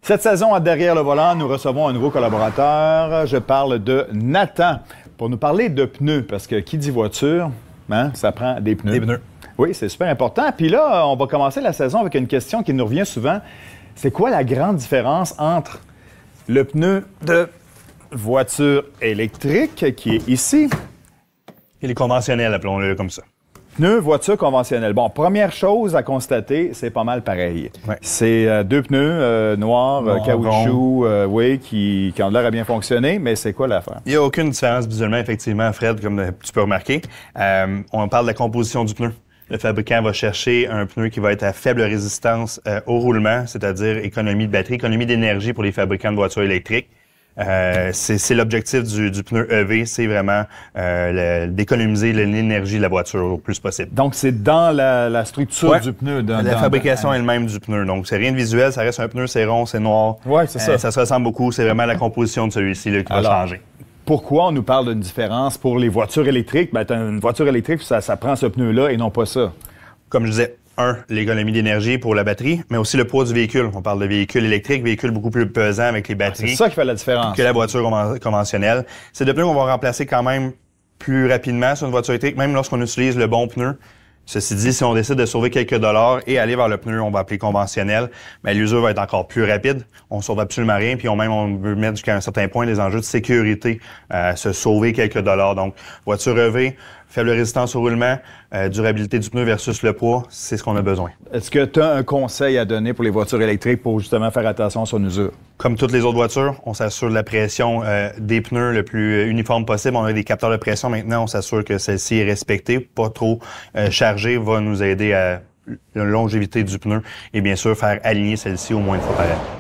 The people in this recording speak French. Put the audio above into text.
Cette saison, à Derrière le volant, nous recevons un nouveau collaborateur. Je parle de Nathan pour nous parler de pneus, parce que qui dit voiture, hein, ça prend des pneus. Des pneus. Oui, c'est super important. Puis là, on va commencer la saison avec une question qui nous revient souvent. C'est quoi la grande différence entre le pneu de voiture électrique, qui est ici, Et les conventionnels, appelons-le comme ça. pneus voiture conventionnelle? Bon, première chose à constater, c'est pas mal pareil. Ouais. C'est deux pneus noirs, Noir, caoutchouc, oui, qui ont l'air à bien fonctionner, mais c'est quoi l'affaire? Il n'y a aucune différence visuellement, effectivement, Fred, comme tu peux remarquer. On parle de la composition du pneu. Le fabricant va chercher un pneu qui va être à faible résistance au roulement, c'est-à-dire économie de batterie, économie d'énergie pour les fabricants de voitures électriques. C'est l'objectif du pneu EV, c'est vraiment d'économiser l'énergie de la voiture au plus possible. Donc, c'est dans la structure du pneu. La fabrication elle-même du pneu. Donc, c'est rien de visuel, ça reste un pneu, c'est rond, c'est noir. Oui, c'est ça. Ça se ressemble beaucoup, c'est vraiment la composition de celui-ci là, qui va changer. Pourquoi on nous parle d'une différence pour les voitures électriques? Bien, une voiture électrique, ça prend ce pneu-là et non pas ça. Comme je disais, l'économie d'énergie pour la batterie, mais aussi le poids du véhicule. On parle de véhicule électrique, véhicule beaucoup plus pesant avec les batteries. C'est ça qui fait la différence. Que la voiture conventionnelle. C'est des pneus qu'on va remplacer quand même plus rapidement sur une voiture électrique, même lorsqu'on utilise le bon pneu. Ceci dit, si on décide de sauver quelques dollars et aller vers le pneu, on va appeler conventionnel, mais l'usure va être encore plus rapide. On sauve absolument rien, puis on veut mettre jusqu'à un certain point des enjeux de sécurité, se sauver quelques dollars. Donc, voiture EV, faible résistance au roulement, durabilité du pneu versus le poids, c'est ce qu'on a besoin. Est-ce que tu as un conseil à donner pour les voitures électriques pour justement faire attention à son usure? Comme toutes les autres voitures, on s'assure de la pression des pneus le plus uniforme possible. On a des capteurs de pression maintenant, on s'assure que celle-ci est respectée, pas trop chargée, va nous aider à la longévité du pneu et bien sûr faire aligner celle-ci au moins une fois par an.